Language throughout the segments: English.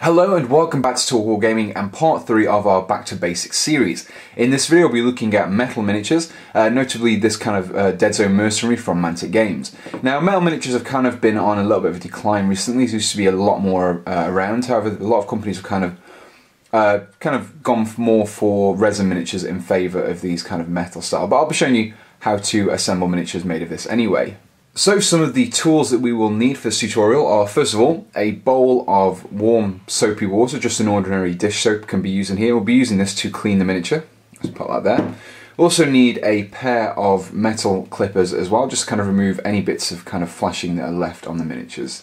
Hello and welcome back to Talk Wargaming and part 3 of our Back to Basics series. In this video we'll be looking at metal miniatures, notably this kind of Dead Zone Mercenary from Mantic Games. Now metal miniatures have kind of been on a little bit of a decline recently. There used to be a lot more around, however a lot of companies have kind of gone more for resin miniatures in favour of these kind of metal style, but I'll be showing you how to assemble miniatures made of this anyway. So some of the tools that we will need for this tutorial are, first of all, a bowl of warm soapy water. Just an ordinary dish soap can be used in here. We'll be using this to clean the miniature. Let's put that there. We'll also need a pair of metal clippers as well, just to kind of remove any bits of kind of flashing that are left on the miniatures.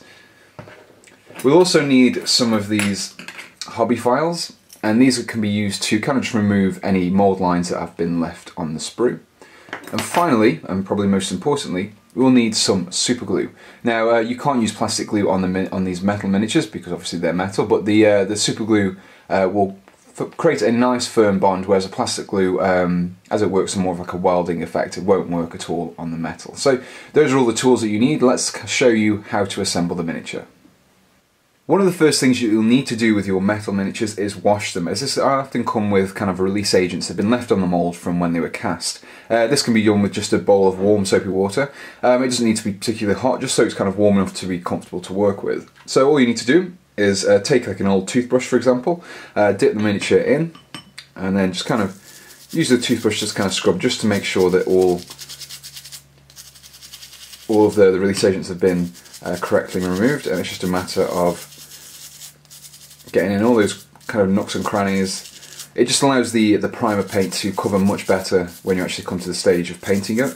We'll also need some of these hobby files, and these can be used to kind of just remove any mould lines that have been left on the sprue. And finally, and probably most importantly, we'll need some super glue. Now you can't use plastic glue on these metal miniatures because obviously they're metal, but the super glue will create a nice firm bond, whereas a plastic glue, as it works on more of like a welding effect, it won't work at all on the metal. So those are all the tools that you need. Let's show you how to assemble the miniature. One of the first things you'll need to do with your metal miniatures is wash them, as this often come with kind of release agents that have been left on the mould from when they were cast. This can be done with just a bowl of warm soapy water. It doesn't need to be particularly hot, just so it's kind of warm enough to be comfortable to work with. So all you need to do is take like an old toothbrush, for example, dip the miniature in, and then just kind of use the toothbrush to kind of scrub, just to make sure that all of the release agents have been correctly removed, and it's just a matter of getting in all those kind of nooks and crannies. It just allows the primer paint to cover much better when you actually come to the stage of painting it,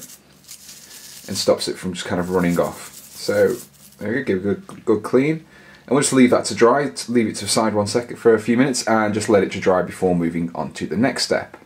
and stops it from just kind of running off. So there we go, give it a good clean, and we'll just leave that to dry, leave it to the side for a few minutes, and just let it to dry before moving on to the next step.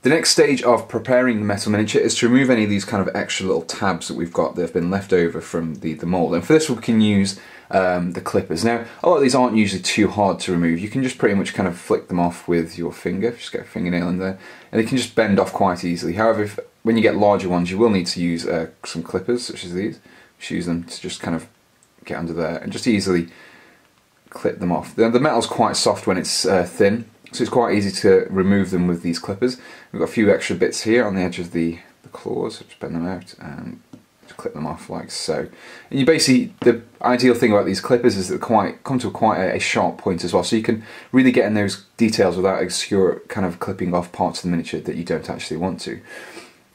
The next stage of preparing the metal miniature is to remove any of these kind of extra little tabs that we've got that have been left over from the mould, and for this we can use the clippers. Now a lot of these aren't usually too hard to remove. You can just pretty much kind of flick them off with your finger, just get a fingernail in there, and they can just bend off quite easily. However, when you get larger ones you will need to use some clippers such as these. Just use them to just kind of get under there and just easily clip them off. The metal's quite soft when it's thin, so it's quite easy to remove them with these clippers. We've got a few extra bits here on the edge of the claws, just bend them out and just clip them off like so. And you basically, the ideal thing about these clippers is that they come to quite a sharp point as well, so you can really get in those details without kind of clipping off parts of the miniature that you don't actually want to.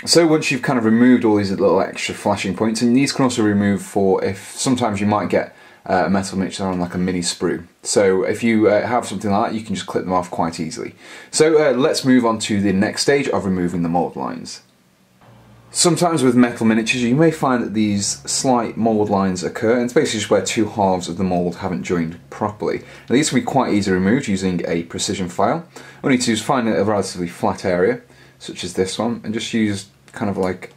So once you've kind of removed all these little extra flashing points, and these can also remove for if sometimes you might get a metal miniature on like a mini sprue. So if you have something like that, you can just clip them off quite easily. So let's move on to the next stage of removing the mould lines. Sometimes with metal miniatures you may find that these slight mould lines occur, and it's basically just where two halves of the mould haven't joined properly. Now, these can be quite easily removed using a precision file. All you need to do is find a relatively flat area, such as this one, and just use kind of like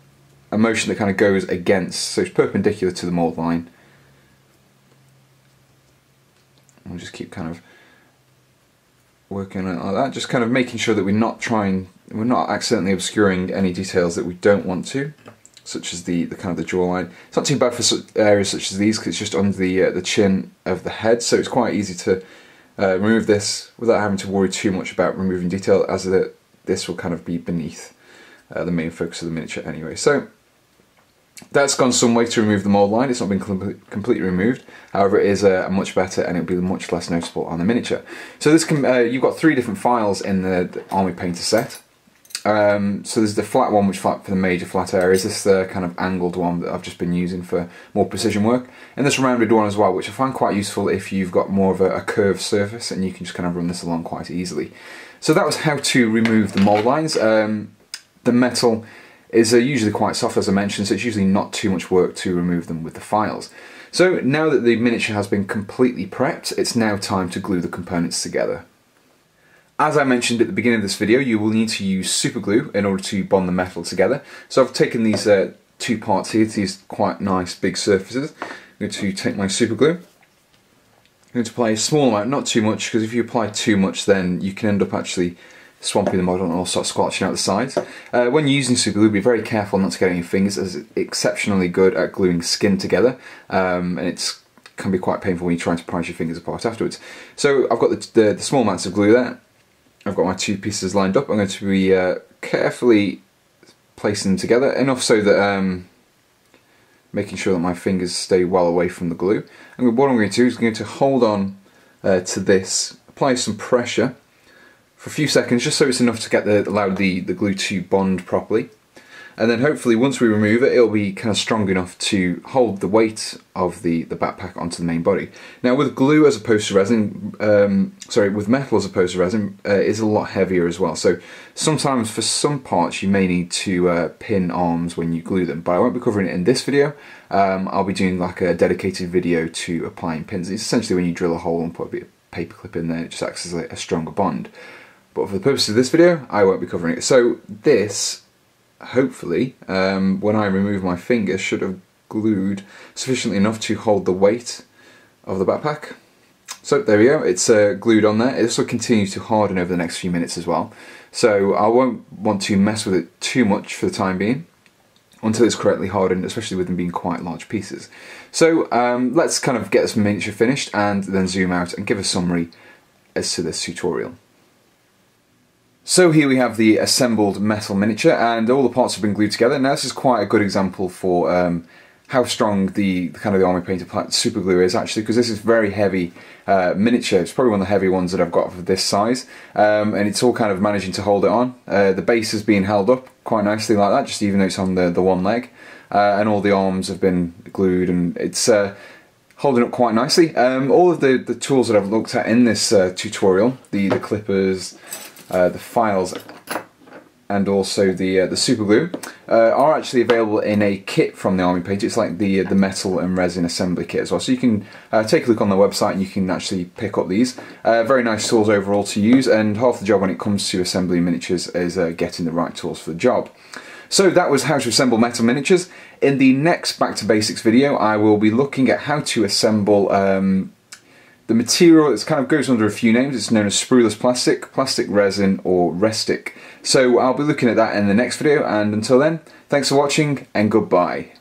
a motion that kind of goes against, so it's perpendicular to the mould line. We'll just keep kind of working on it like that, just kind of making sure that we're not accidentally obscuring any details that we don't want to, such as the kind of the jawline. It's not too bad for areas such as these because it's just under the chin of the head, so it's quite easy to remove this without having to worry too much about removing detail, as this will kind of be beneath the main focus of the miniature anyway. So that's gone some way to remove the mould line. It's not been completely removed, however it is much better, and it'll be much less noticeable on the miniature. So this can, you've got 3 different files in the Army Painter set. So there's the flat one, which is flat for the major flat areas. This is the kind of angled one that I've just been using for more precision work, and this rounded one as well, which I find quite useful if you've got more of a curved surface and you can just kind of run this along quite easily. So that was how to remove the mould lines. The metal is usually quite soft, as I mentioned, so it's usually not too much work to remove them with the files. So now that the miniature has been completely prepped, it's now time to glue the components together. As I mentioned at the beginning of this video, you will need to use super glue in order to bond the metal together. So I've taken these 2 parts here, these quite nice big surfaces. I'm going to take my super glue. I'm going to apply a small amount, not too much, because if you apply too much then you can end up actually swamping the model and all start squelching out the sides. When using super glue, be very careful not to get it on your fingers, as it's exceptionally good at gluing skin together, and it's can be quite painful when you're trying to prise your fingers apart afterwards. So I've got the small amounts of glue there. I've got my two pieces lined up. I'm going to be carefully placing them together, enough so that making sure that my fingers stay well away from the glue. And what I'm going to do is I'm going to hold on to this, apply some pressure for a few seconds, just so it's enough to allow the glue to bond properly. And then hopefully once we remove it, it'll be kind of strong enough to hold the weight of the backpack onto the main body. Now with glue as opposed to resin, with metal as opposed to resin, it's a lot heavier as well. So sometimes for some parts you may need to pin arms when you glue them, but I won't be covering it in this video. I'll be doing like a dedicated video to applying pins. It's essentially when you drill a hole and put a bit of paper clip in there, it just acts as a stronger bond. But for the purpose of this video, I won't be covering it. So this, hopefully, when I remove my finger, should have glued sufficiently enough to hold the weight of the backpack. So there we go, it's glued on there. This will continue to harden over the next few minutes as well. So I won't want to mess with it too much for the time being until it's correctly hardened, especially with them being quite large pieces. So let's kind of get this miniature finished and then zoom out and give a summary as to this tutorial. So here we have the assembled metal miniature, and all the parts have been glued together. Now this is quite a good example for how strong the Army Painter super glue is actually, because this is very heavy miniature. It's probably one of the heavy ones that I've got for this size, and it's all kind of managing to hold it on. The base is being held up quite nicely like that, just even though it's on the one leg, and all the arms have been glued, and it's holding up quite nicely. All of the tools that I've looked at in this tutorial, the clippers, the files, and also the super glue are actually available in a kit from the Army Painter. It's like the metal and resin assembly kit as well, so you can take a look on their website and you can actually pick up these. Very nice tools overall to use, and half the job when it comes to assembling miniatures is getting the right tools for the job. So that was how to assemble metal miniatures. In the next Back to Basics video, I will be looking at how to assemble the material. It kind of goes under a few names. It's known as sprueless plastic, plastic resin, or restic. So I'll be looking at that in the next video, and until then, thanks for watching and goodbye.